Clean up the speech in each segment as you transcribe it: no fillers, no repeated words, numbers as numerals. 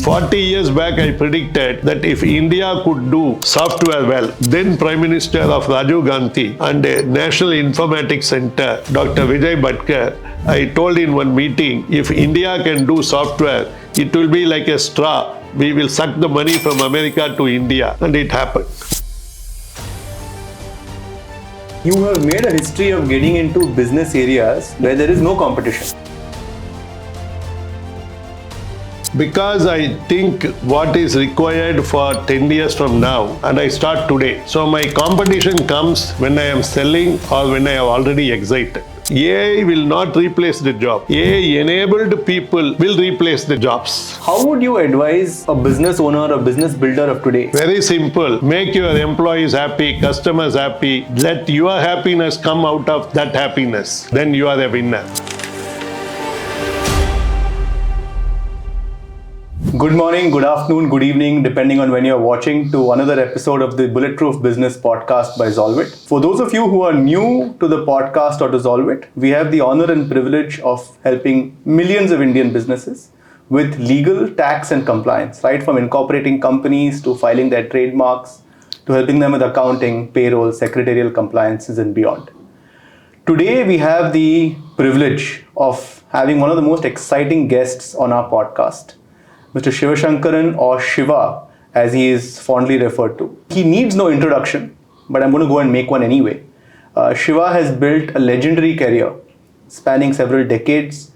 40 years back, I predicted that if India could do software well, then Prime Minister of Rajiv Gandhi and National Informatics Center, Dr. Vijay Bhatkar, I told in one meeting, if India can do software, it will be like a straw. We will suck the money from America to India. And it happened. You have made a history of getting into business areas where there is no competition. Because I think what is required for 10 years from now, and I start today. So my competition comes when I am selling or when I have already exited. AI will not replace the job. AI-enabled people will replace the jobs. How would you advise a business owner, a business builder of today? Very simple. Make your employees happy, customers happy. Let your happiness come out of that happiness. Then you are a winner. Good morning, good afternoon, good evening, depending on when you're watching, to another episode of the Bulletproof Business Podcast by Zolvit. For those of you who are new to the podcast or to Zolvit, we have the honor and privilege of helping millions of Indian businesses with legal, tax and compliance, right from incorporating companies to filing their trademarks, to helping them with accounting, payroll, secretarial compliances and beyond. Today, we have the privilege of having one of the most exciting guests on our podcast, Mr. Sivasankaran, or Siva, as he is fondly referred to. He needs no introduction, but I'm going to go and make one anyway. Siva has built a legendary career spanning several decades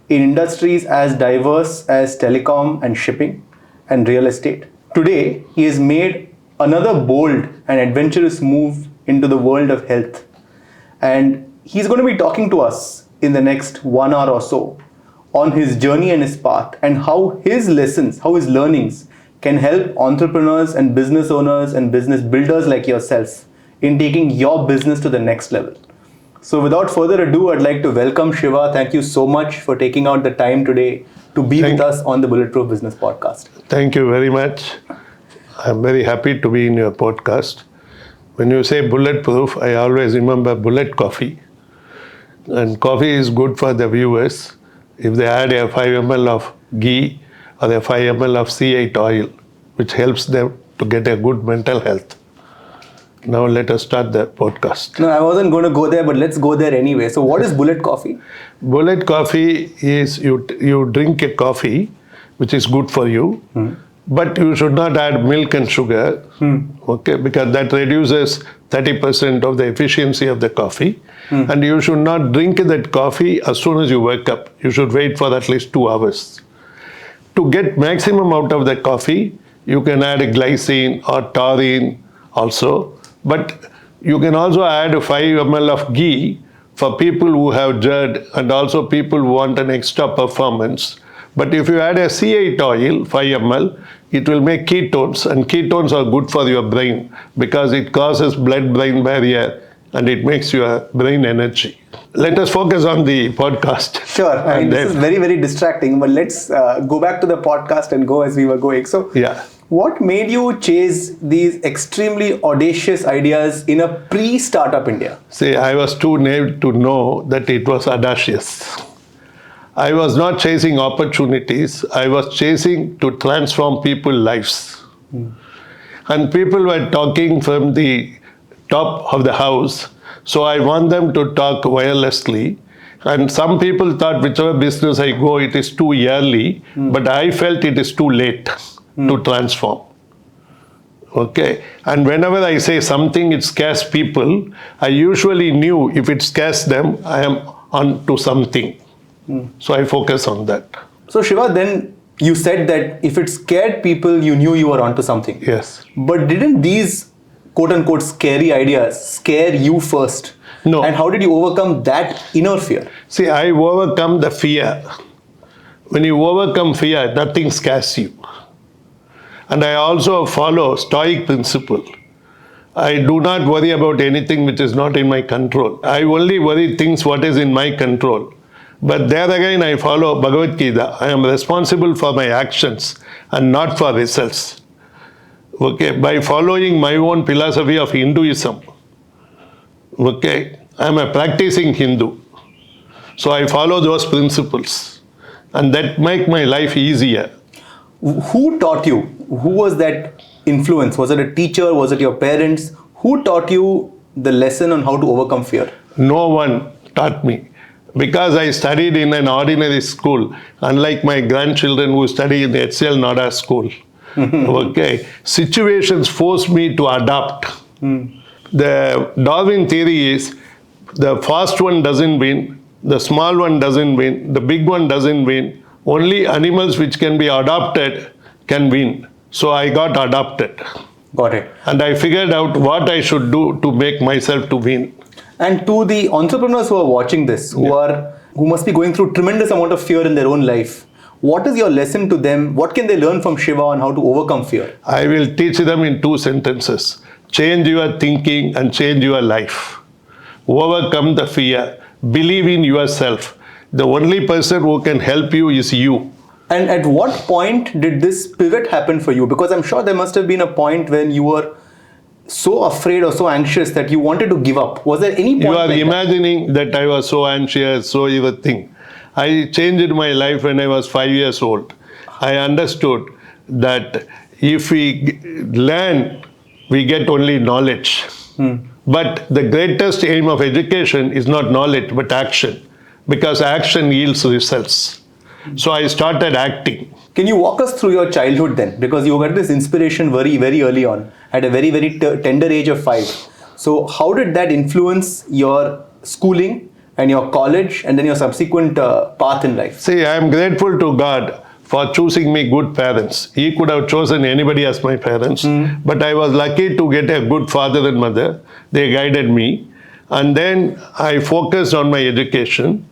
in industries as diverse as telecom and shipping and real estate. Today, he has made another bold and adventurous move into the world of health. And he's going to be talking to us in the next 1 hour or so on his journey and his path, and how his lessons, how his learnings can help entrepreneurs and business owners and business builders like yourself in taking your business to the next level. So without further ado, I'd like to welcome Siva. Thank you so much for taking out the time today to be with us on the Bulletproof Business Podcast. Thank you very much. I'm very happy to be in your podcast. When you say bulletproof, I always remember bullet coffee. And coffee is good for the viewers. If they add a 5 ml of ghee or a 5 ml of C8 oil, which helps them to get a good mental health. Now let us start the podcast. No, I wasn't going to go there, but let's go there anyway. So what is bullet coffee? Bullet coffee is you drink a coffee, which is good for you, but you should not add milk and sugar, okay, because that reduces 30% of the efficiency of the coffee. And you should not drink that coffee as soon as you wake up. You should wait for at least 2 hours. To get maximum out of the coffee, you can add glycine or taurine also. But you can also add 5 ml of ghee for people who have GERD and also people who want an extra performance. But if you add a C8 oil, 5 ml, it will make ketones, and ketones are good for your brain because it causes blood-brain barrier and it makes your brain energy. Let us focus on the podcast. Sure. I mean, this is very, very distracting, but let's go back to the podcast and go as we were going. So, yeah. What made you chase these extremely audacious ideas in a pre-startup India? See, I was too naive to know that it was audacious. I was not chasing opportunities. I was chasing to transform people's lives. And people were talking from the top of the house. So I want them to talk wirelessly. And some people thought whichever business I go, it is too early. But I felt it is too late to transform. Okay. And whenever I say something, it scares people. I usually knew if it scares them, I am on to something. So I focus on that. So Siva, then you said that if it scared people, you knew you were onto something. Yes. But didn't these quote-unquote scary ideas scare you first? No. And how did you overcome that inner fear? See, I overcome the fear. When you overcome fear, nothing scares you. And I also follow Stoic principle. I do not worry about anything which is not in my control. I only worry things what is in my control. But there again, I follow Bhagavad Gita. I am responsible for my actions and not for results. Okay, by following my own philosophy of Hinduism. Okay, I am a practicing Hindu. So I follow those principles. And that make my life easier. Who taught you? Who was that influence? Was it a teacher? Was it your parents? Who taught you the lesson on how to overcome fear? No one taught me. Because I studied in an ordinary school, unlike my grandchildren who study in the Aircel Noda school. Okay. Situations forced me to adapt. The Darwin theory is the fast one doesn't win, the small one doesn't win, the big one doesn't win. Only animals which can be adopted can win. So I got adopted. Got it. And I figured out what I should do to make myself to win. And to the entrepreneurs who are watching this, who must be going through tremendous amount of fear in their own life, what is your lesson to them? What can they learn from Siva on how to overcome fear? I will teach them in 2 sentences. Change your thinking and change your life. Overcome the fear. Believe in yourself. The only person who can help you is you. And at what point did this pivot happen for you? Because I'm sure there must have been a point when you were so afraid or so anxious that you wanted to give up. Was there any point? You are imagining that I was so anxious, so everything. I changed my life when I was 5 years old. I understood that if we learn, we get only knowledge. But the greatest aim of education is not knowledge, but action. Because action yields results. So I started acting. Can you walk us through your childhood then? Because you got this inspiration very, very early on, at a very, very tender age of 5. So how did that influence your schooling and your college and then your subsequent path in life? See, I am grateful to God for choosing me good parents. He could have chosen anybody as my parents, but I was lucky to get a good father and mother. They guided me. And then I focused on my education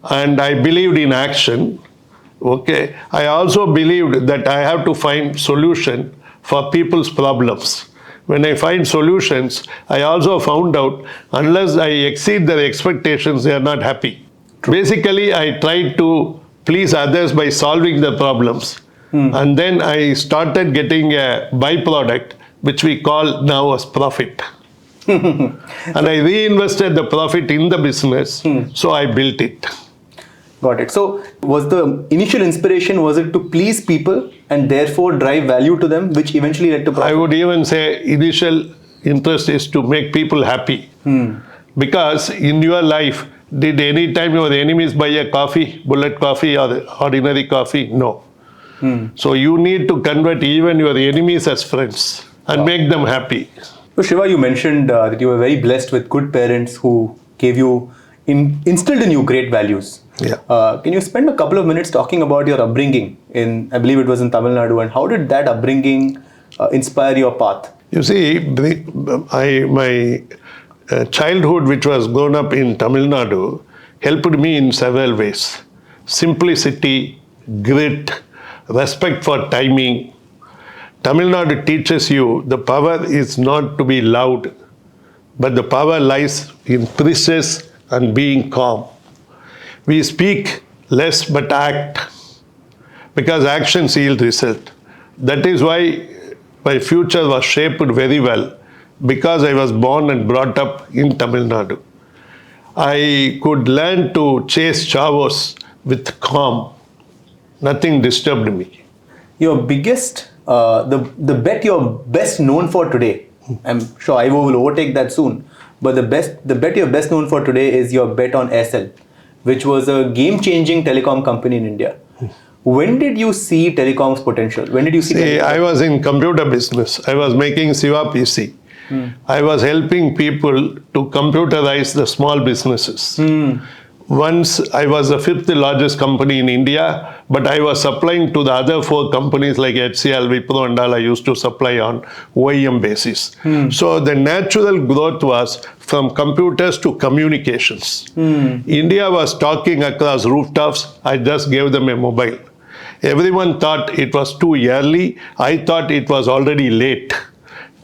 and I believed in action. Okay. I also believed that I have to find solution for people's problems. When I find solutions, I also found out unless I exceed their expectations, they are not happy. Basically, I tried to please others by solving the problems. And then I started getting a byproduct, which we call now as profit. And I reinvested the profit in the business, so I built it. Got it. So was the initial inspiration, was it to please people and therefore drive value to them, which eventually led to profit? I would even say initial interest is to make people happy. Because in your life, did any time your enemies buy a coffee, bullet coffee or ordinary coffee? No. So you need to convert even your enemies as friends and make them happy. So Siva, you mentioned that you were very blessed with good parents who gave you, instilled in you great values. Yeah. Can you spend a couple of minutes talking about your upbringing in, I believe it was in Tamil Nadu, and how did that upbringing inspire your path? You see, my childhood, which was grown up in Tamil Nadu, helped me in several ways. Simplicity, grit, respect for timing. Tamil Nadu teaches you the power is not to be loud, but the power lies in precision and being calm. We speak less but act, because actions yield result. That is why my future was shaped very well, because I was born and brought up in Tamil Nadu. I could learn to chase chavos with calm. Nothing disturbed me. Your biggest, the bet you're best known for today, I'm sure AIWO will overtake that soon, but the bet you're best known for today is your bet on Aircel, which was a game-changing telecom company in India. When did you see telecom's potential? When did you see I was in computer business. I was making Siva PC. I was helping people to computerize the small businesses. Once I was the 5th largest company in India, but I was supplying to the other 4 companies like Aircel, Wipro and all. I used to supply on OEM basis. So the natural growth was from computers to communications. India was talking across rooftops. I just gave them a mobile. Everyone thought it was too early. I thought it was already late.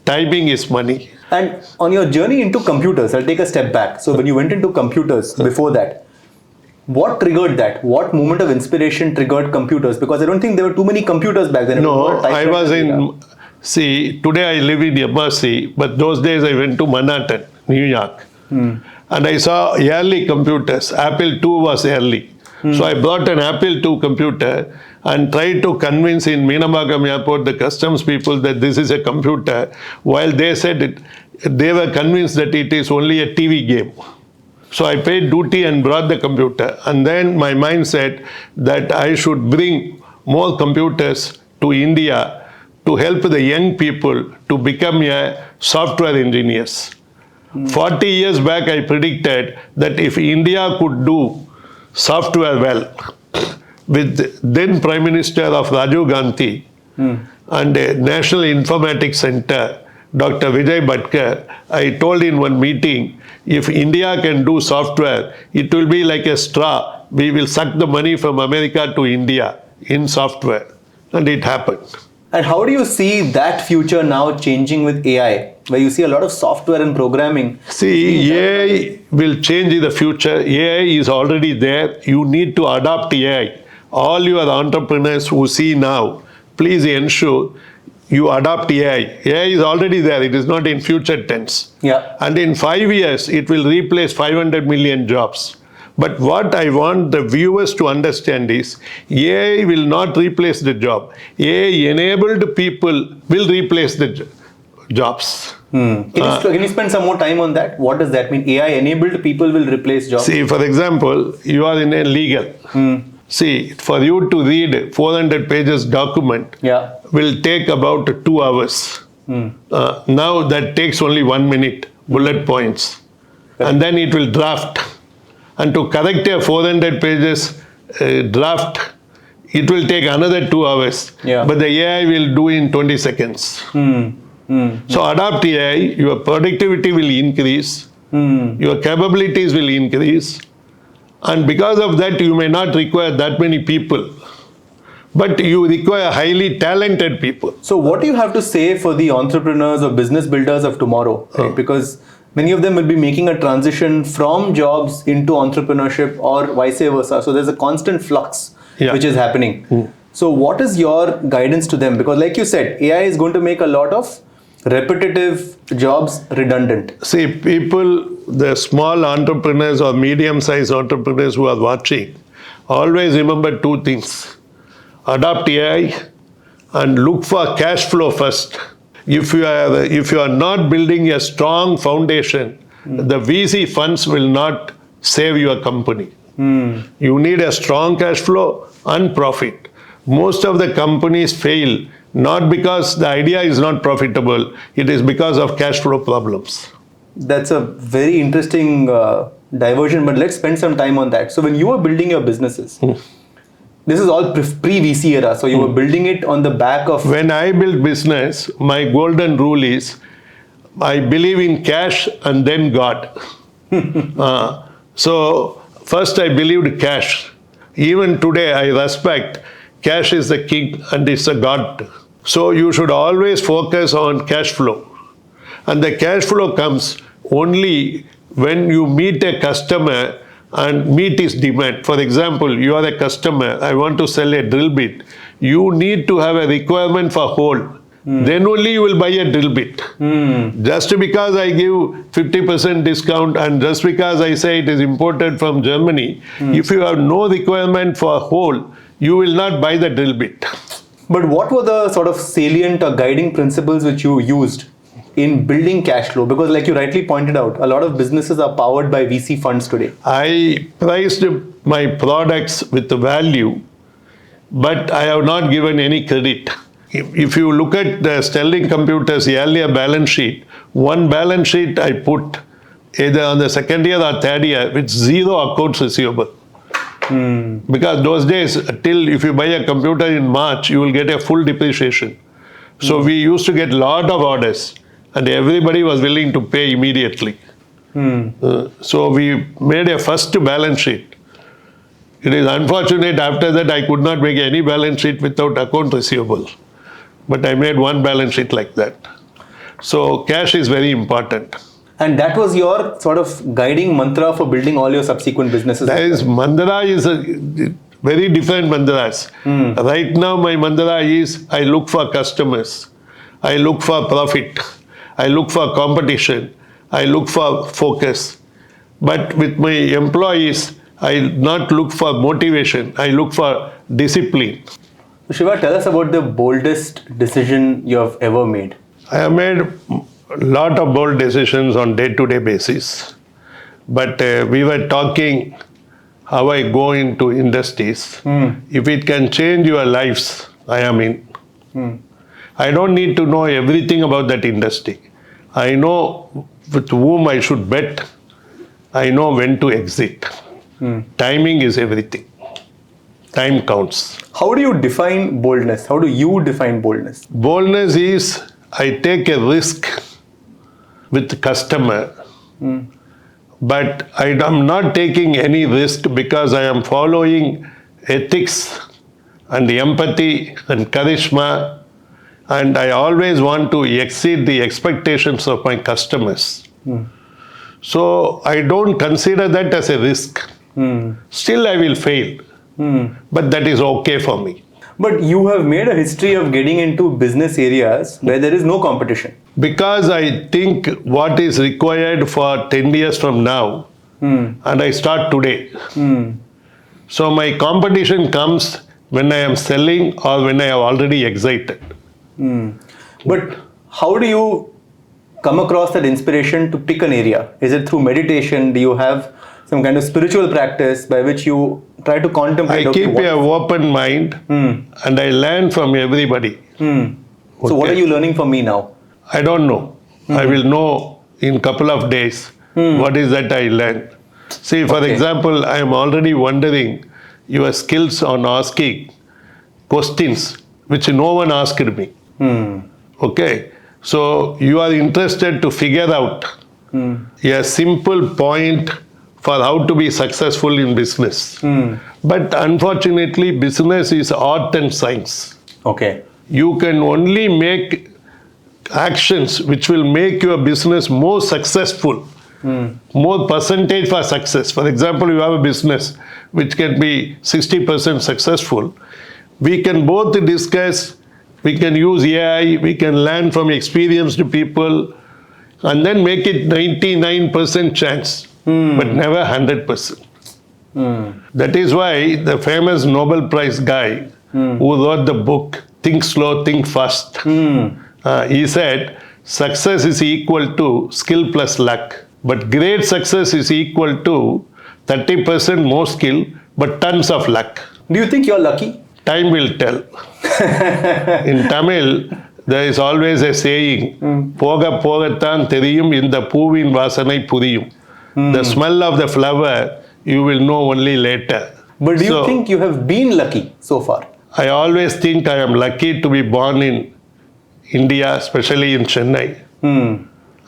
Timing is money. And on your journey into computers, I'll take a step back. So when you went into computers before that, what triggered that? What moment of inspiration triggered computers? Because I don't think there were too many computers back then. No, I was in, see, today I live in MRC, but those days I went to Manhattan, New York. And I saw early computers. Apple II was early. So I brought an Apple II computer and tried to convince in Meenambakam airport the customs people that this is a computer, while they said they were convinced that it is only a TV game. So I paid duty and brought the computer, and then my mind said that I should bring more computers to India to help the young people to become a software engineers. 40 years back, I predicted that if India could do software well, with then Prime Minister of Rajiv Gandhi and a National Informatics Center, Dr. Vijay Bhatkar, I told in one meeting, if India can do software, it will be like a straw. We will suck the money from America to India in software. And it happened. And how do you see that future now changing with AI, where you see a lot of software and programming? See, AI will change in the future. AI is already there. You need to adopt AI. All your entrepreneurs who see now, please ensure you adopt AI. AI is already there. It is not in future tense. Yeah. And in 5 years, it will replace 500 million jobs. But what I want the viewers to understand is AI will not replace the job. AI-enabled people will replace the jobs. Can you spend some more time on that? What does that mean? AI-enabled people will replace jobs? See, for example, you are in a legal. See, for you to read 400 pages document will take about 2 hours. Now that takes only 1 minute, bullet points. And then it will draft. And to correct a 400 pages draft, it will take another 2 hours. But the AI will do in 20 seconds. So adopt AI, your productivity will increase, your capabilities will increase. And because of that, you may not require that many people. But you require highly talented people. So what do you have to say for the entrepreneurs or business builders of tomorrow? Right? Because many of them will be making a transition from jobs into entrepreneurship or vice versa. So there's a constant flux which is happening. So what is your guidance to them? Because like you said, AI is going to make a lot of repetitive jobs redundant. See, people, the small entrepreneurs or medium-sized entrepreneurs who are watching, always remember 2 things. Adopt AI and look for cash flow first. If you are not building a strong foundation, the VC funds will not save your company. You need a strong cash flow and profit. Most of the companies fail not because the idea is not profitable, it is because of cash flow problems. That's a very interesting diversion, but let's spend some time on that. So when you were building your businesses, this is all pre-VC era, so you were building it on the back of... When I build business, my golden rule is, I believe in cash and then God. So first I believed cash. Even today I respect cash is the king and it's a God. So you should always focus on cash flow. And the cash flow comes only when you meet a customer and meet his demand. For example, you are a customer, I want to sell a drill bit. You need to have a requirement for hole. Then only you will buy a drill bit. Just because I give 50% discount and just because I say it is imported from Germany, if you have no requirement for hole, you will not buy the drill bit. But what were the sort of salient or guiding principles which you used in building cash flow? Because like you rightly pointed out, a lot of businesses are powered by VC funds today. I priced my products with the value, but I have not given any credit. If you look at the Sterling Computers earlier balance sheet, one balance sheet I put either on the second year or third year with 0 accounts receivable. Because those days, till if you buy a computer in March, you will get a full depreciation. So we used to get a lot of orders and everybody was willing to pay immediately. So we made a first balance sheet. It is unfortunate after that I could not make any balance sheet without account receivable. But I made one balance sheet like that. So cash is very important. And that was your sort of guiding mantra for building all your subsequent businesses? That is, mantra is a very different mantras. Right now my mantra is, I look for customers, I look for profit, I look for competition, I look for focus. But with my employees, I not look for motivation, I look for discipline. Shiva, tell us about the boldest decision you have ever made. I have made a lot of bold decisions on day-to-day basis. But we were talking how I go into industries. If it can change your lives, I am in. I don't need to know everything about that industry. I know with whom I should bet. I know when to exit. Timing is everything. Time counts. How do you define boldness? How do you define boldness? Boldness is I take a risk with the customer, but I am not taking any risk because I am following ethics and empathy and charisma, and I always want to exceed the expectations of my customers. So I don't consider that as a risk. Still I will fail, but that is okay for me. But you have made a history of getting into business areas where there is no competition. Because I think what is required for 10 years from now, and I start today. So my competition comes when I am selling or when I have already exited. But how do you come across that inspiration to pick an area? Is it through meditation? Do you have some kind of spiritual practice by which you try to contemplate? I keep an open mind and I learn from everybody. So what are you learning from me now? I don't know. I will know in couple of days what is that I learned. See, for example, I am already wondering your skills on asking questions which no one asked me. Okay. So you are interested to figure out a simple point for how to be successful in business. But unfortunately, business is art and science. Okay. You can only make actions which will make your business more successful, more percentage for success. For example, you have a business which can be 60% successful. We can both discuss, we can use AI, we can learn from experienced people, and then make it 99% chance, but never 100%. That is why the famous Nobel Prize guy who wrote the book, Think Slow, Think Fast, he said, success is equal to skill plus luck, but great success is equal to 30% more skill, but tons of luck. Do you think you're lucky? Time will tell. In Tamil, there is always a saying, Poga pogathan theriyum inda poovin vasanai puriyum. The smell of the flower, you will know only later. But do you think you have been lucky so far? I always think I am lucky to be born in India, especially in Chennai.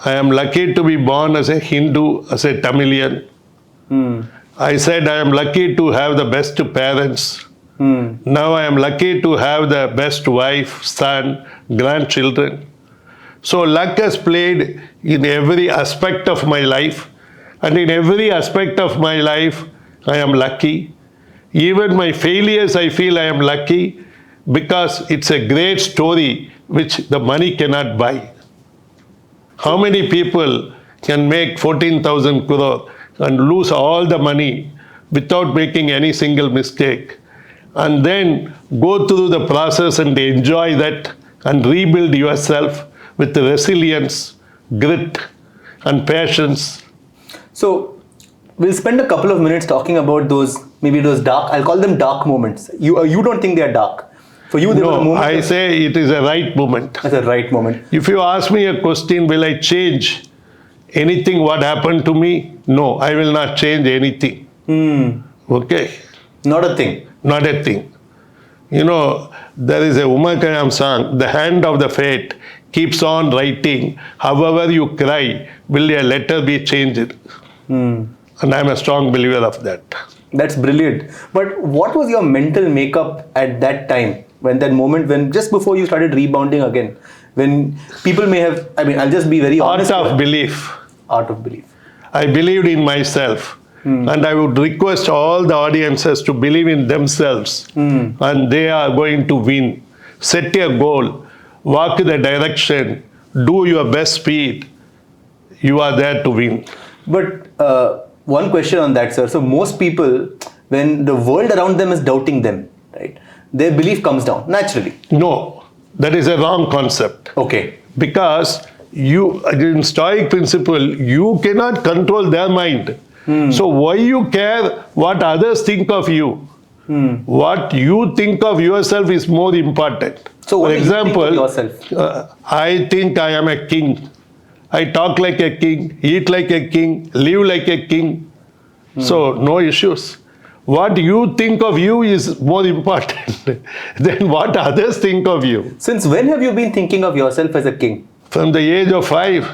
I am lucky to be born as a Hindu, as a Tamilian. I said I am lucky to have the best parents. Now I am lucky to have the best wife, son, grandchildren. So luck has played in every aspect of my life. And in every aspect of my life, I am lucky. Even my failures, I feel I am lucky because it's a great story which the money cannot buy. How many people can make 14,000 crore and lose all the money without making any single mistake, and then go through the process and enjoy that and rebuild yourself with resilience, grit, and patience? So we'll spend a couple of minutes talking about those dark, I'll call them dark moments. You don't think they're dark? For you, they were a moment. I say it is a right moment. That's a right moment. If you ask me a question, will I change anything what happened to me? No, I will not change anything. Okay? Not a thing. Not a thing. You know, there is a Umakayam song, the hand of the fate keeps on writing, however you cry, will a letter be changed? And I'm a strong believer of that. That's brilliant. But what was your mental makeup at that time? When that moment, when just before you started rebounding again, when people may have, I'll just be very honest. Art of belief. Art of belief. I believed in myself. And I would request all the audiences to believe in themselves. And they are going to win. Set a goal. Walk the direction. Do your best speed. You are there to win. But one question on that, sir. So most people, when the world around them is doubting them, right? their belief comes down naturally. No, that is a wrong concept. Okay. Because in Stoic principle, you cannot control their mind. So why you care what others think of you? What you think of yourself is more important. So what For example, do you think of yourself? I think I am a king. I talk like a king, eat like a king, live like a king. So no issues. What you think of you is more important than what others think of you. Since when have you been thinking of yourself as a king? From the age of 5.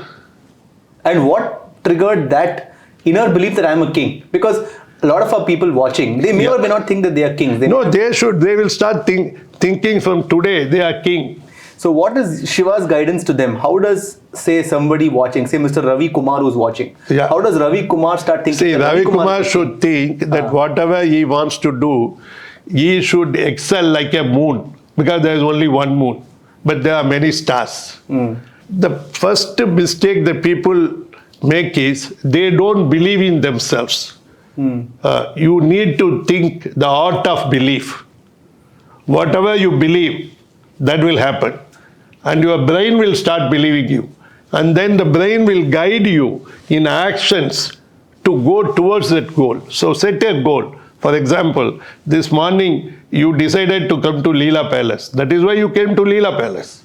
And what triggered that inner belief that I'm a king? Because a lot of our people watching, they may or may not think that they are kings. They will start thinking from today they are king. So what is Shiva's guidance to them? How does, say, somebody watching, say Mr. Ravi Kumar who's watching, how does Ravi Kumar start thinking? See, Ravi Kumar should think that whatever he wants to do, he should excel like a moon, because there is only one moon, but there are many stars. The first mistake that people make is they don't believe in themselves. You need to think the art of belief. Whatever you believe, that will happen. And your brain will start believing you. And then the brain will guide you in actions to go towards that goal. So set a goal. For example, this morning you decided to come to Leela Palace. That is why you came to Leela Palace.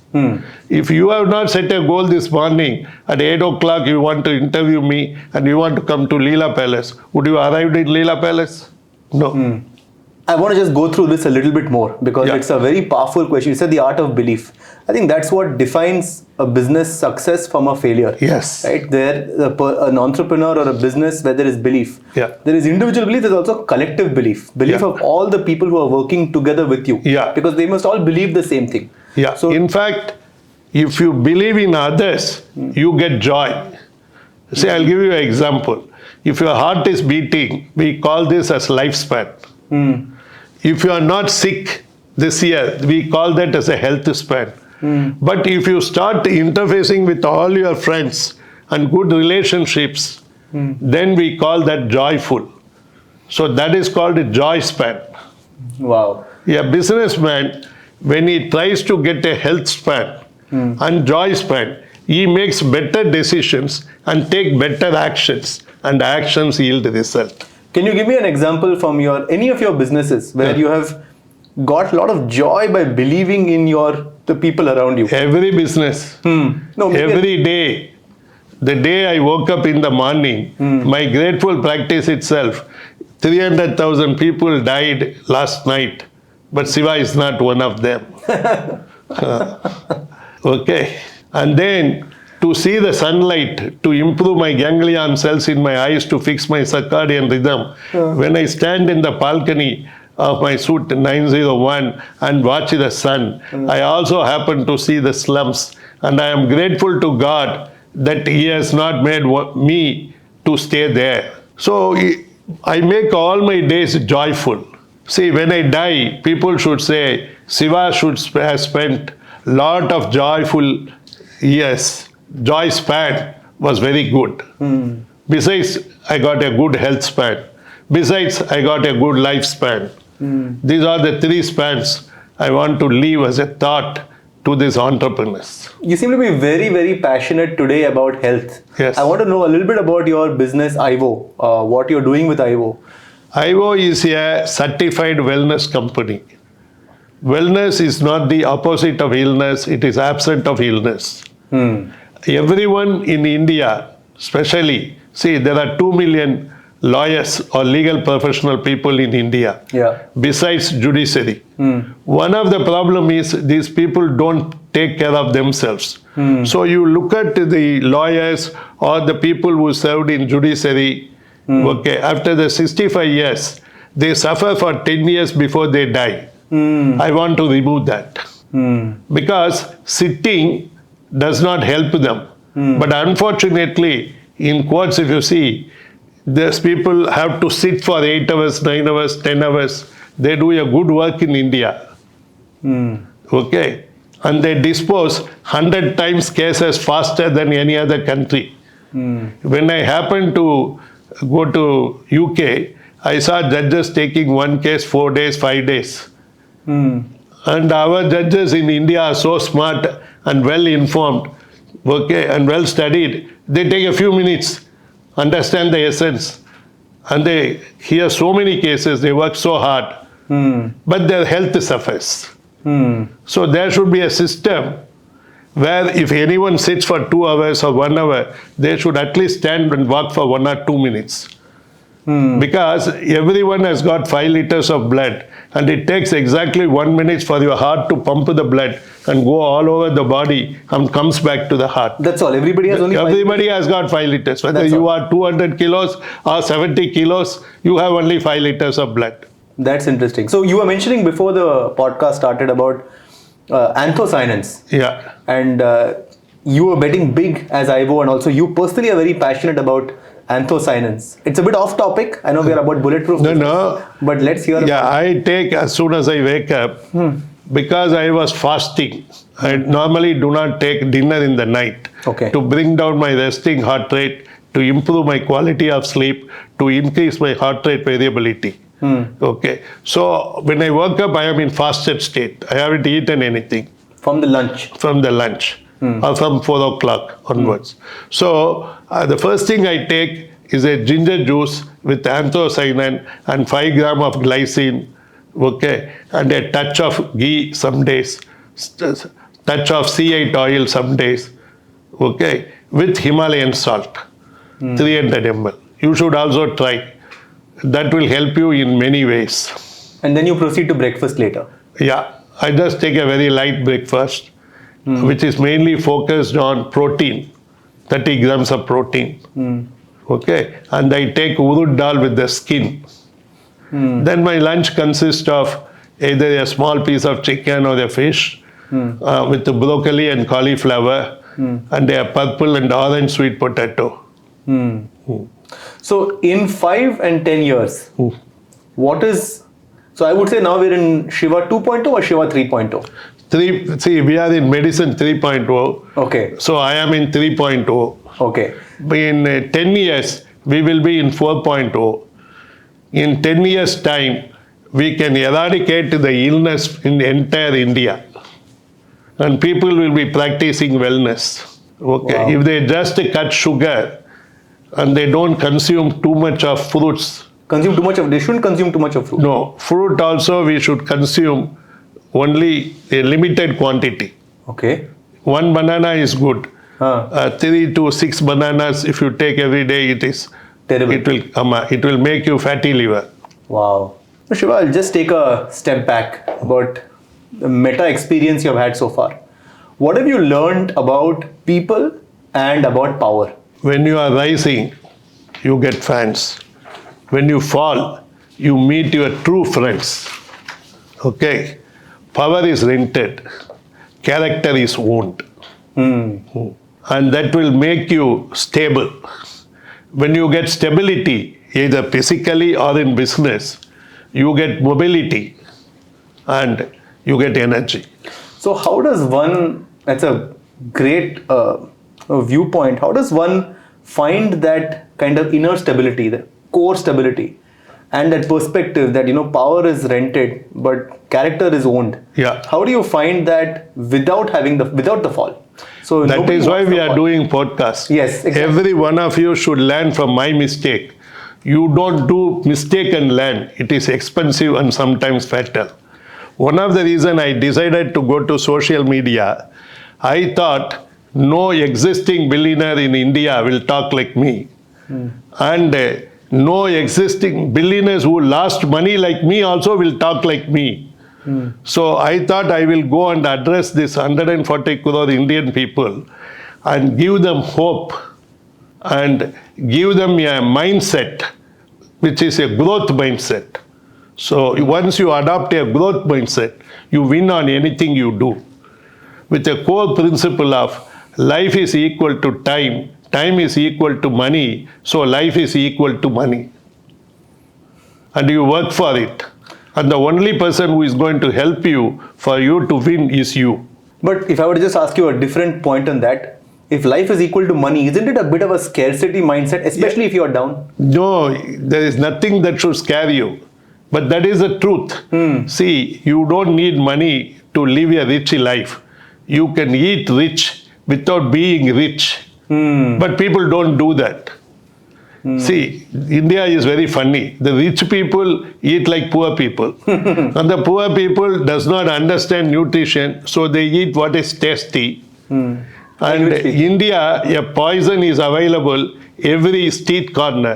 If you have not set a goal this morning, at 8 o'clock you want to interview me and you want to come to Leela Palace, would you arrive at Leela Palace? No. I want to just go through this a little bit more because it's a very powerful question. You said the art of belief. I think that's what defines a business success from a failure. Yes. Right? An entrepreneur or a business where there is belief. Yeah. There is individual belief, there's also collective belief. Belief of all the people who are working together with you. Yeah. Because they must all believe the same thing. Yeah. So, in fact, if you believe in others, you get joy. See, I'll give you an example. If your heart is beating, we call this as lifespan. If you are not sick this year, we call that as a health span. But if you start interfacing with all your friends and good relationships, then we call that joyful. So that is called a joy span. Wow. A businessman, when he tries to get a health span and joy span, he makes better decisions and take better actions, and actions yield result. Can you give me an example from any of your businesses where you have got a lot of joy by believing in the people around you? Every business. Every day. The day I woke up in the morning, my grateful practice itself, 300,000 people died last night, but Siva is not one of them. Okay. And then to see the sunlight, to improve my ganglion cells in my eyes, to fix my circadian rhythm. When I stand in the balcony of my suite 901 and watch the sun, I also happen to see the slums. And I am grateful to God that He has not made me to stay there. So I make all my days joyful. See, when I die, people should say, Siva has spent a lot of joyful years. Joy span was very good. Besides, I got a good health span. Besides, I got a good lifespan. These are the 3 spans I want to leave as a thought to these entrepreneurs. You seem to be very, very passionate today about health. Yes. I want to know a little bit about your business, AIWO, what you're doing with AIWO. AIWO is a certified wellness company. Wellness is not the opposite of illness, it is absent of illness. Everyone in India, especially, see, there are 2 million lawyers or legal professional people in India, besides judiciary. One of the problem is these people don't take care of themselves. So you look at the lawyers or the people who served in judiciary, okay, after the 65 years, they suffer for 10 years before they die. I want to remove that. Because sitting does not help them. But unfortunately, in courts, if you see, these people have to sit for 8 hours, 9 hours, 10 hours. They do a good work in India. Okay. And they dispose 100 times cases faster than any other country. When I happened to go to UK, I saw judges taking one case 4 days, 5 days. And our judges in India are so smart and well informed, okay, and well studied. They take a few minutes, understand the essence, and they hear so many cases, they work so hard, but their health suffers. So there should be a system where if anyone sits for 2 hours or 1 hour, they should at least stand and walk for 1 or 2 minutes. Because everyone has got 5 liters of blood, and it takes exactly 1 minute for your heart to pump the blood and go all over the body and comes back to the heart. That's all. Everybody has only Everybody has got 5 liters. Whether That's you all. are 200 kilos or 70 kilos, you have only 5 liters of blood. That's interesting. So you were mentioning before the podcast started about anthocyanins. Yeah. And you were betting big as AIWO, and also you personally are very passionate about anthocyanins. It's a bit off topic. I know we are about bulletproof. No. But let's hear. Yeah, I take as soon as I wake up because I was fasting. I normally do not take dinner in the night Okay. to bring down my resting heart rate, to improve my quality of sleep, to increase my heart rate variability. Okay. So when I woke up, I am in fasted state. I haven't eaten anything From the lunch. from the lunch or from 4 o'clock onwards. So the first thing I take is a ginger juice with anthocyanin and 5 gram of glycine, okay, and a touch of ghee some days, touch of C8 oil some days, okay, with Himalayan salt, 300 ml. You should also try. That will help you in many ways. And then you proceed to breakfast later. Yeah, I just take a very light breakfast, which is mainly focused on protein, 30 grams of protein. Okay, and I take urud dal with the skin. Then my lunch consists of either a small piece of chicken or a fish with the broccoli and cauliflower and a purple and orange sweet potato. So in 5 and 10 years, what is, so I would say now we're in Shiva 2.0 or Shiva 3.0? See, we are in medicine 3.0. Okay. So I am in 3.0. Okay. In 10 years, we will be in 4.0. In 10 years' time, we can eradicate the illness in entire India. And people will be practicing wellness. Okay. Wow. If they just cut sugar and they don't consume too much of fruits. They shouldn't consume too much of fruit. No, fruit also we should consume only a limited quantity. Okay. 1 banana is good. 3 to 6 bananas, if you take every day, it is Terrible. It will make you fatty liver. Wow. So Shiva, I'll just take a step back about the meta experience you've had so far. What have you learned about people and about power? When you are rising, you get fans. When you fall, you meet your true friends. Okay? Power is rented. Character is owned. And that will make you stable. When you get stability, either physically or in business, you get mobility and you get energy. So how does one, that's a great viewpoint, how does one find that kind of inner stability, the core stability, and that perspective that, power is rented, but character is owned? Yeah. How do you find that without the fall? So That nobody is why wants we the are fall. doing podcasts. Yes, exactly. Every one of you should learn from my mistake. You don't do mistake and learn. It is expensive and sometimes fatal. One of the reasons I decided to go to social media, I thought no existing billionaire in India will talk like me. And no existing billionaires who lost money like me also will talk like me. So I thought I will go and address this 140 crore Indian people and give them hope and give them a mindset, which is a growth mindset. So once you adopt a growth mindset, you win on anything you do. With a core principle of life is equal to time, time is equal to money, so life is equal to money. And you work for it. And the only person who is going to help you for you to win is you. But if I were to just ask you a different point on that, if life is equal to money, isn't it a bit of a scarcity mindset, especially if you are down? No, there is nothing that should scare you. But that is the truth. See, you don't need money to live a rich life. You can eat rich without being rich. But people don't do that. See, India is very funny. The rich people eat like poor people. And the poor people does not understand nutrition, so they eat what is tasty. And India, a poison is available every street corner.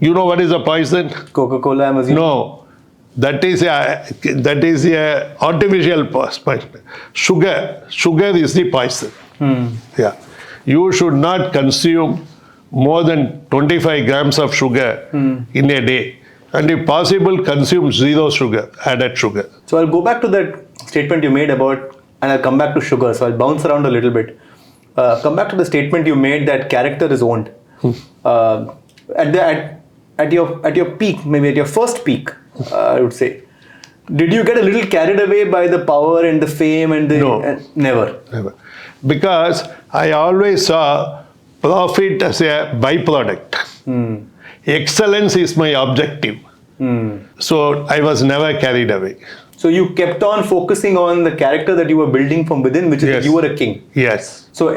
You know what is a poison? Coca-Cola, I'm assuming. No. That is a artificial poison. Sugar is the poison. Yeah. You should not consume more than 25 grams of sugar in a day. And if possible, consume zero sugar, added sugar. So I'll go back to that statement you made about, and I'll come back to sugar. So I'll bounce around a little bit. Come back to the statement you made that character is owned. At your peak, maybe at your first peak, I would say, did you get a little carried away by the power and the fame and the... No. Never. Because I always saw profit as a byproduct. Excellence is my objective. So I was never carried away. So you kept on focusing on the character that you were building from within, which is that you were a king. Yes. So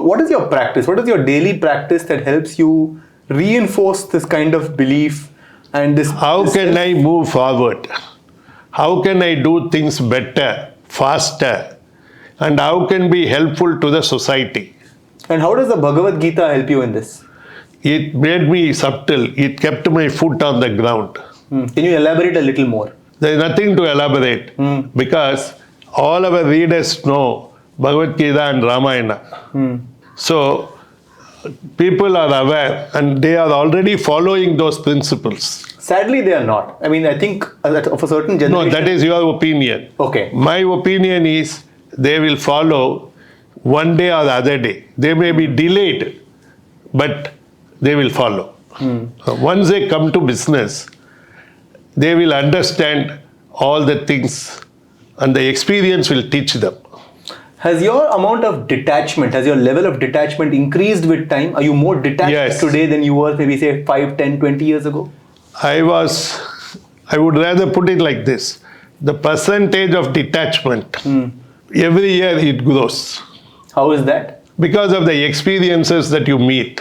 what is your practice? What is your daily practice that helps you reinforce this kind of belief and this? How can I move forward? How can I do things better, faster? And how can be helpful to the society? And how does the Bhagavad Gita help you in this? It made me subtle. It kept my foot on the ground. Can you elaborate a little more? There is nothing to elaborate because all our readers know Bhagavad Gita and Ramayana. So people are aware and they are already following those principles. Sadly, they are not. I mean, I think of a certain generation. No, that is your opinion. Okay. My opinion is they will follow one day or the other day. They may be delayed, but they will follow. Once they come to business, they will understand all the things and the experience will teach them. Has your amount of detachment, has your level of detachment increased with time? Are you more detached today than you were maybe say 5, 10, 20 years ago? I would rather put it like this. The percentage of detachment, every year it grows. How is that? Because of the experiences that you meet.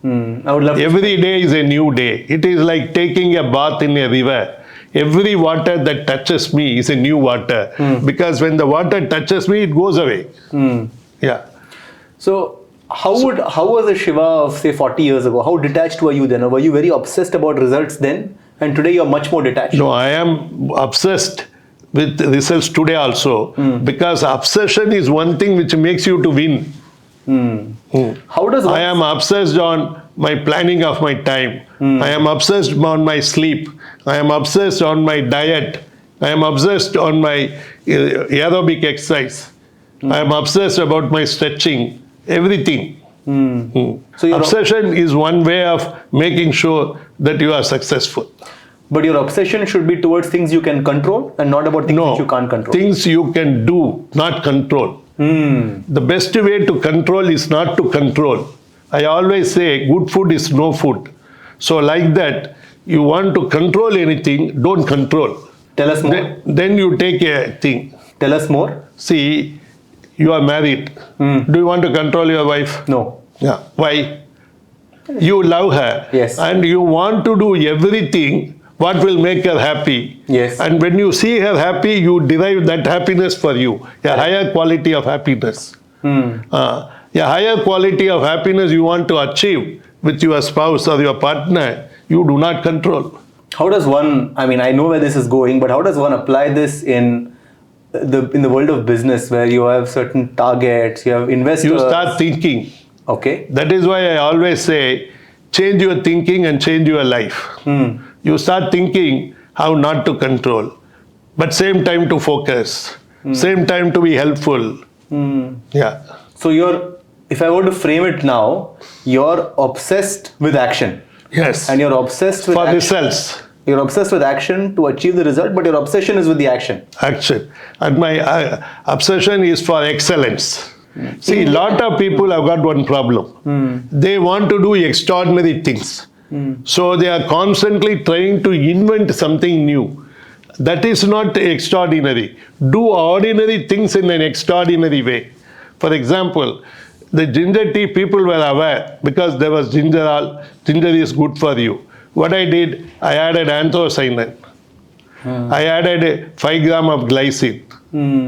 I would love Every day is a new day. It is like taking a bath in a river. Every water that touches me is a new water. Because when the water touches me, it goes away. Yeah. So how was the Siva of say 40 years ago? How detached were you then? Or were you very obsessed about results then? And today you're much more detached? No, I am obsessed with results today also. Because obsession is one thing which makes you to win. How does I am obsessed on my planning of my time. I am obsessed on my sleep. I am obsessed on my diet. I am obsessed on my aerobic exercise. I am obsessed about my stretching. Everything. So obsession is one way of making sure that you are successful. But your obsession should be towards things you can control and not about things that you can't control. Things you can do, not control. The best way to control is not to control. I always say good food is no food. So like that, you want to control anything, don't control. Tell us more. Then you take a thing. Tell us more. See, you are married. Do you want to control your wife? No. Yeah. Why? You love her. Yes. And you want to do everything what will make her happy. Yes. And when you see her happy, you derive that happiness for you. A higher quality of happiness. A higher quality of happiness you want to achieve with your spouse or your partner, you do not control. How does one, I mean, I know where this is going, but how does one apply this in the world of business where you have certain targets, you have investors? You start thinking. Okay. That is why I always say, change your thinking and change your life. You start thinking how not to control, but same time to focus, same time to be helpful. Yeah. So if I were to frame it now, you're obsessed with action. Yes. And you're obsessed with for action. results. You're obsessed with action to achieve the result, but your obsession is with the action. Action. And my obsession is for excellence. See, a lot of people have got one problem. They want to do extraordinary things, So they are constantly trying to invent something new. That is not extraordinary. Do ordinary things in an extraordinary way. For example, the ginger tea, people were aware because there was ginger oil. Ginger is good for you. What I did, I added anthocyanin. I added 5 gram of glycine.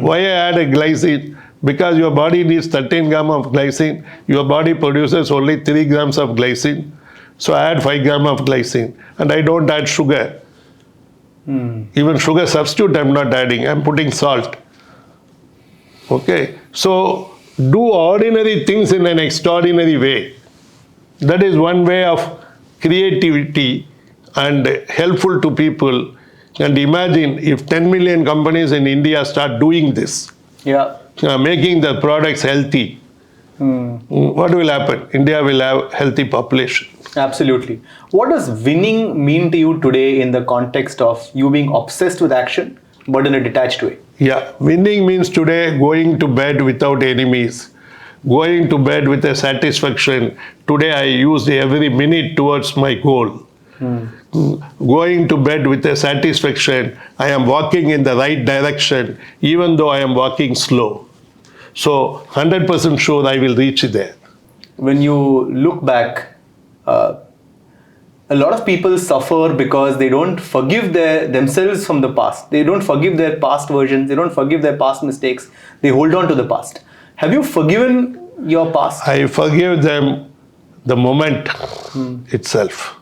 Why I added glycine? Because your body needs 13 gram of glycine. Your body produces only 3 grams of glycine. So I add 5 gram of glycine. And I don't add sugar. Even sugar substitute I'm not adding. I'm putting salt. Okay. So do ordinary things in an extraordinary way. That is one way of creativity and helpful to people. And imagine if 10 million companies in India start doing this, making the products healthy, what will happen? India will have healthy population. Absolutely. What does winning mean to you today in the context of you being obsessed with action, but in a detached way? Yeah, winning means today going to bed without enemies, going to bed with a satisfaction. Today I used every minute towards my goal. Going to bed with a satisfaction. I am walking in the right direction, even though I am walking slow. So 100% sure I will reach there. When you look back, a lot of people suffer because they don't forgive themselves from the past. They don't forgive their past versions. They don't forgive their past mistakes. They hold on to the past. Have you forgiven your past? I forgive them the moment itself.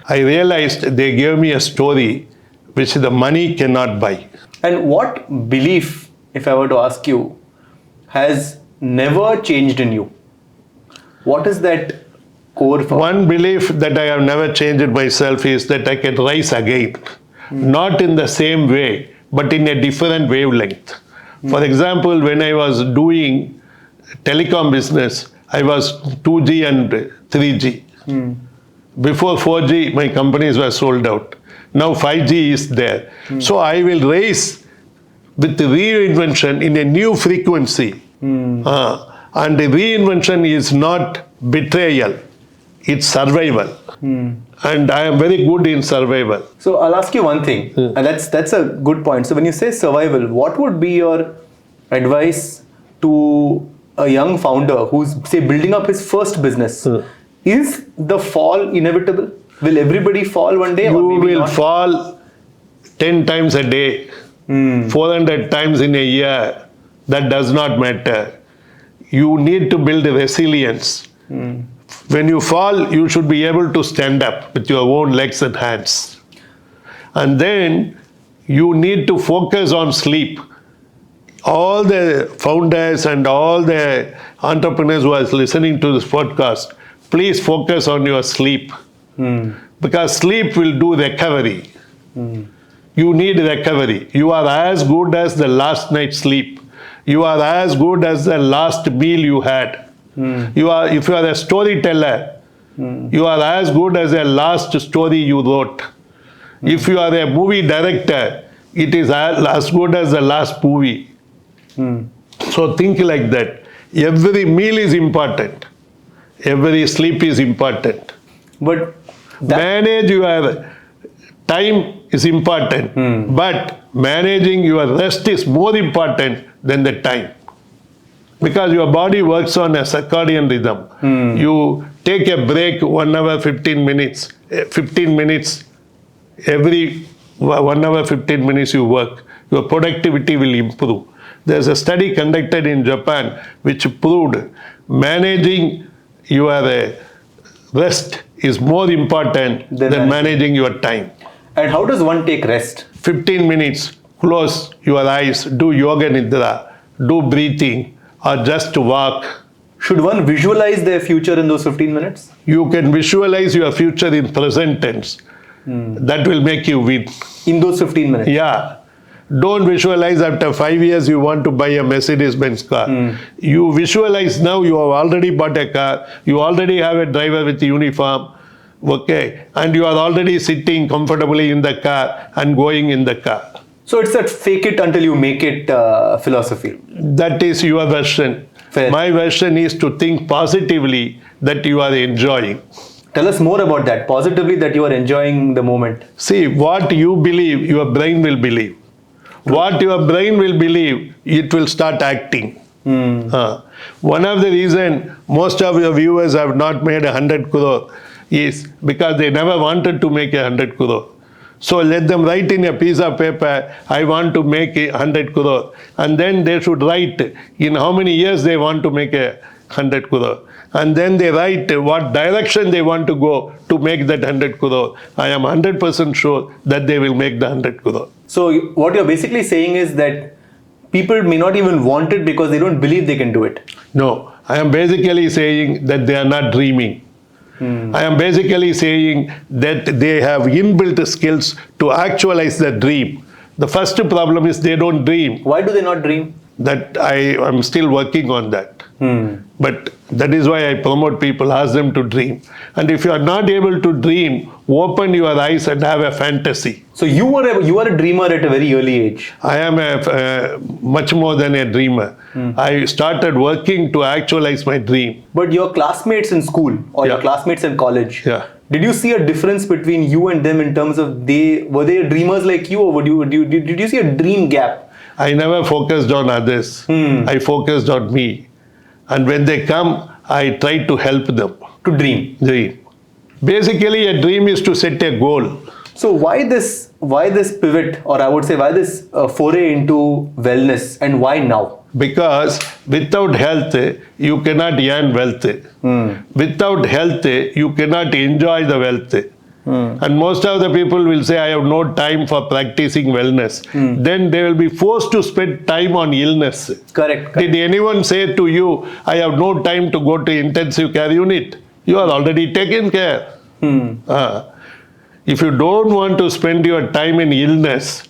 I realized they gave me a story which the money cannot buy. And what belief, if I were to ask you, has never changed in you? What is that core for? One belief that I have never changed in myself is that I can rise again. Not in the same way, but in a different wavelength. For example, when I was doing telecom business, I was 2G and 3G. Before 4G, my companies were sold out. Now 5G is there. So I will raise with reinvention in a new frequency. And the reinvention is not betrayal, it's survival. And I am very good in survival. So I'll ask you one thing, and that's a good point. So when you say survival, what would be your advice to a young founder who's, say, building up his first business? Is the fall inevitable? Will everybody fall one day? You or maybe will not? fall 10 times a day, 400 times in a year. That does not matter. You need to build resilience. When you fall, you should be able to stand up with your own legs and hands. And then you need to focus on sleep. All the founders and all the entrepreneurs who are listening to this podcast, please focus on your sleep. Because sleep will do recovery. You need recovery. You are as good as the last night's sleep. You are as good as the last meal you had. If you are a storyteller, you are as good as the last story you wrote. If you are a movie director, it is as good as the last movie. So think like that. Every meal is important. Every sleep is important. But manage your time is important, but managing your rest is more important than the time. Because your body works on a circadian rhythm. You take a break 1 hour, 15 minutes. 15 minutes, every 1 hour, 15 minutes you work. Your productivity will improve. There's a study conducted in Japan which proved managing your rest is more important than managing your time. And how does one take rest? 15 minutes, close your eyes, do yoga nidra, do breathing, or just walk. Should one visualize their future in those 15 minutes? You can visualize your future in present tense. That will make you win. In those 15 minutes? Yeah. Don't visualize after 5 years you want to buy a Mercedes-Benz car. You visualize now you have already bought a car, you already have a driver with uniform, okay, and you are already sitting comfortably in the car and going in the car. So it's that fake it until you make it philosophy. That is your version. Fair. My version is to think positively that you are enjoying. Tell us more about that, positively, that you are enjoying the moment. See, what you believe, your brain will believe. What your brain will believe, it will start acting. One of the reasons most of your viewers have not made 100 crore is because they never wanted to make 100 crore. So let them write in a piece of paper, I want to make 100 crore. And then they should write in how many years they want to make 100 crore. And then they write what direction they want to go to make that 100 crore. I am 100% sure that they will make the 100 crore. So what you're basically saying is that people may not even want it because they don't believe they can do it. No, I am basically saying that they are not dreaming. I am basically saying that they have inbuilt skills to actualize the dream. The first problem is they don't dream. Why do they not dream? That I am still working on that. But that is why I promote people, ask them to dream. And if you are not able to dream, open your eyes and have a fantasy. So you are a dreamer at a very early age. I am much more than a dreamer. I started working to actualize my dream. But your classmates in school or your classmates in college, did you see a difference between you and them in terms of were they dreamers like you, or did you see a dream gap? I never focused on others. I focused on me. And when they come, I try to help them. To dream. Basically, a dream is to set a goal. So why this pivot, or I would say why this foray into wellness, and why now? Because without health, you cannot earn wealth. Without health, you cannot enjoy the wealth. And most of the people will say, I have no time for practicing wellness. Then they will be forced to spend time on illness. Correct. Did anyone say to you, I have no time to go to intensive care unit? You are already taken care. If you don't want to spend your time in illness,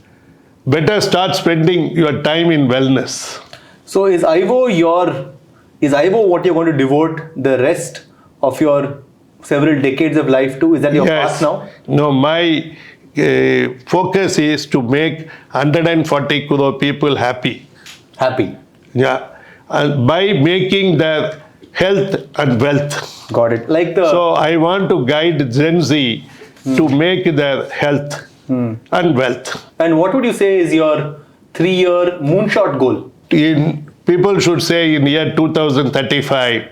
better start spending your time in wellness. So is AIWO what you're going to devote the rest of your several decades of life to? Is that your path now? No, my focus is to make 140 crore people happy. Happy. Yeah. And by making their health and wealth. Got it. So I want to guide Gen Z to make their health and wealth. And what would you say is your 3-year moonshot goal? People should say in year 2035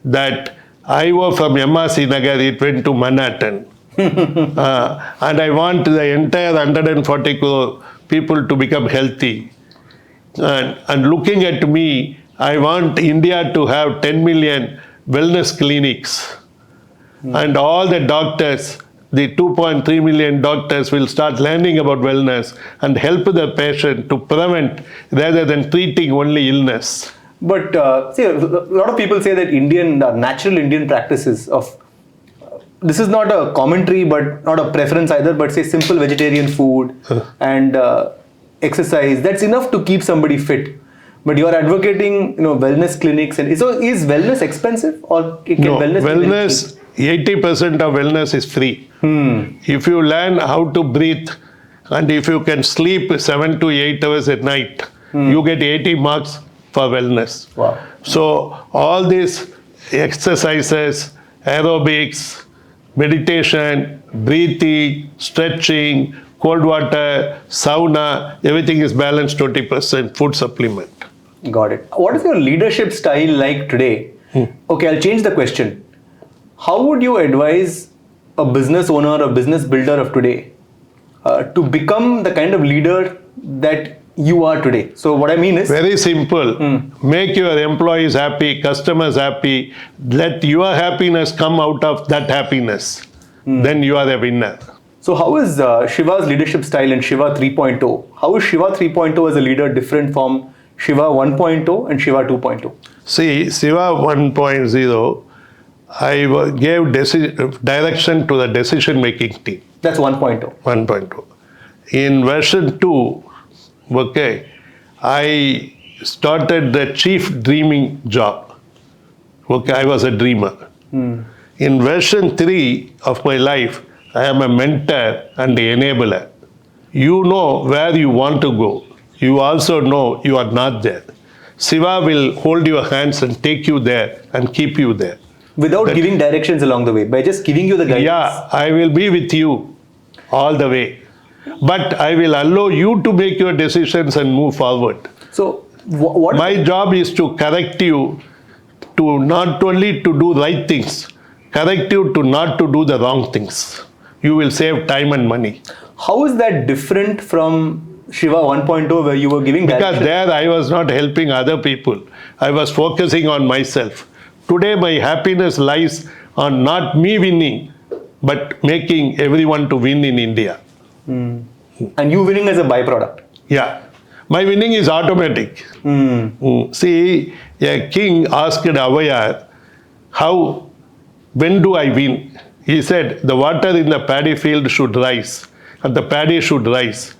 that AIWO from MRC Nagar, it went to Manhattan. And I want the entire 140 crore people to become healthy. And looking at me, I want India to have 10 million wellness clinics. And all the doctors, the 2.3 million doctors will start learning about wellness and help the patient to prevent rather than treating only illness. But see, a lot of people say that natural Indian practices of, this is not a commentary, but not a preference either, but say simple vegetarian food and exercise, that's enough to keep somebody fit. But you're advocating, wellness clinics. And so is wellness expensive, or wellness 80% of wellness is free. If you learn how to breathe and if you can sleep 7 to 8 hours at night, you get 80 marks for wellness. Wow. So all these exercises, aerobics, meditation, breathing, stretching, cold water, sauna, everything is balanced 20%, food supplement. Got it. What is your leadership style like today? Okay, I'll change the question. How would you advise a business owner, a business builder of today to become the kind of leader that you are today? So what I mean is... Very simple. Make your employees happy, customers happy. Let your happiness come out of that happiness. Then you are a winner. So how is Shiva's leadership style in Shiva 3.0? How is Shiva 3.0 as a leader different from Shiva 1.0 and Shiva 2.0? See, Siva 1.0, I gave direction to the decision-making team. That's 1.0. 1.0. In version 2, I started the chief dreaming job. I was a dreamer. In version 3 of my life, I am a mentor and an enabler. You know where you want to go. You also know you are not there. Siva will hold your hands and take you there and keep you there. Without giving directions along the way, by just giving you the guidance. Yeah, I will be with you all the way. But I will allow you to make your decisions and move forward. So, what? My job is to correct you to not only to do right things, correct you to not to do the wrong things. You will save time and money. How is that different from Siva 1.0 where you were giving Because direction? there I was not helping other people. I was focusing on myself. Today my happiness lies on not me winning, but making everyone to win in India. And you winning as a byproduct. Yeah. My winning is automatic. See, a king asked Avayar, when do I win? He said, the water in the paddy field should rise, and the paddy should rise,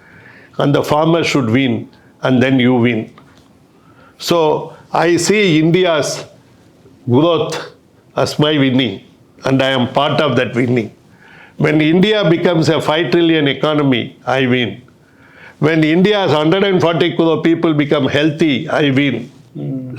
and the farmer should win, and then you win. So I see India's growth as my winning, and I am part of that winning. When India becomes a 5 trillion economy, I win. When India's 140 crore people become healthy, I win.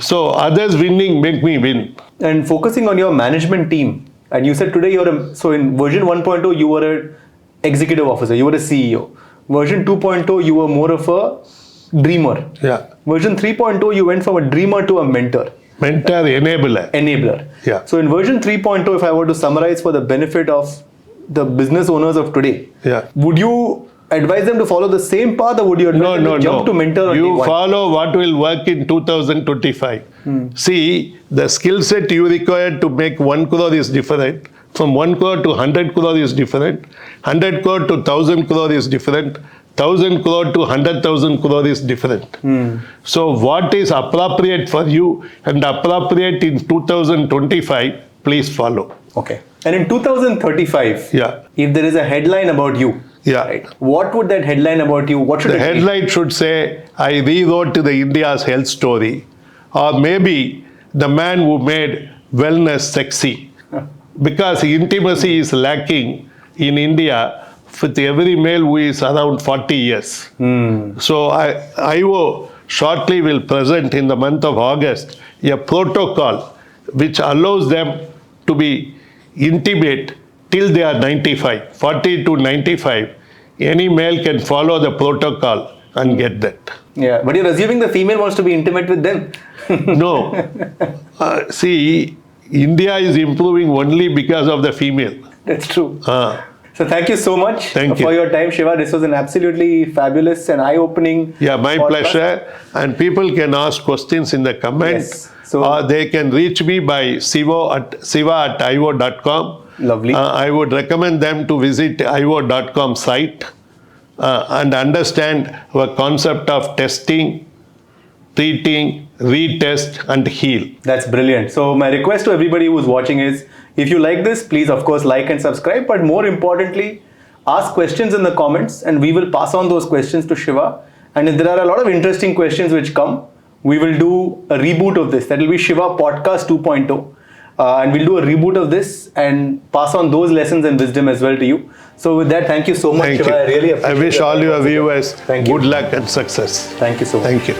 So others winning make me win. And focusing on your management team, and you said today so in version 1.0 you were an executive officer, you were a CEO. Version 2.0 you were more of a dreamer. Yeah. Version 3.0 you went from a dreamer to a mentor. Mentor, enabler. Yeah. So in version 3.0, if I were to summarize for the benefit of the business owners of today, would you advise them to follow the same path, or would you advise them to jump to mentor on You day one? follow what will work in 2025. See, the skill set you require to make 1 crore is different. From 1 crore to 100 crore is different. 100 crore to 1000 crore is different. 1000 crore to 100,000 crore is different. So what is appropriate for you and appropriate in 2025, please follow. Okay. And in 2035, Yeah. if there is a headline about you, Yeah. right, what would that headline about you, what should The it be? headline should say, I rewrote the India's health story. Or maybe the man who made wellness sexy. Because intimacy is lacking in India with every male who is around 40 years. So AIWO shortly will present in the month of August a protocol which allows them to be intimate till they are 95, 40 to 95. Any male can follow the protocol and get that. Yeah, but you're assuming the female wants to be intimate with them. No. See, India is improving only because of the female. That's true. So thank you so much Thank for you. your time, Siva. This was an absolutely fabulous and eye-opening Yeah, my podcast. pleasure. And people can ask questions in the comments. Yes. So- Or they can reach me by siva@aiwo.com. Lovely. I would recommend them to visit aiwo.com site and understand our concept of testing, treating, retest, and heal. That's brilliant. So my request to everybody who's watching is, if you like this, please of course like and subscribe, but more importantly, ask questions in the comments and we will pass on those questions to Siva. And if there are a lot of interesting questions which come, we will do a reboot of this. That will be Siva Podcast 2.0. And we'll do a reboot of this and pass on those lessons and wisdom as well to you. So with that, thank you so much, Thank Siva. you. I really appreciate I wish your all time your once again. viewers Thank you. good luck and success. Thank you so much. Thank you.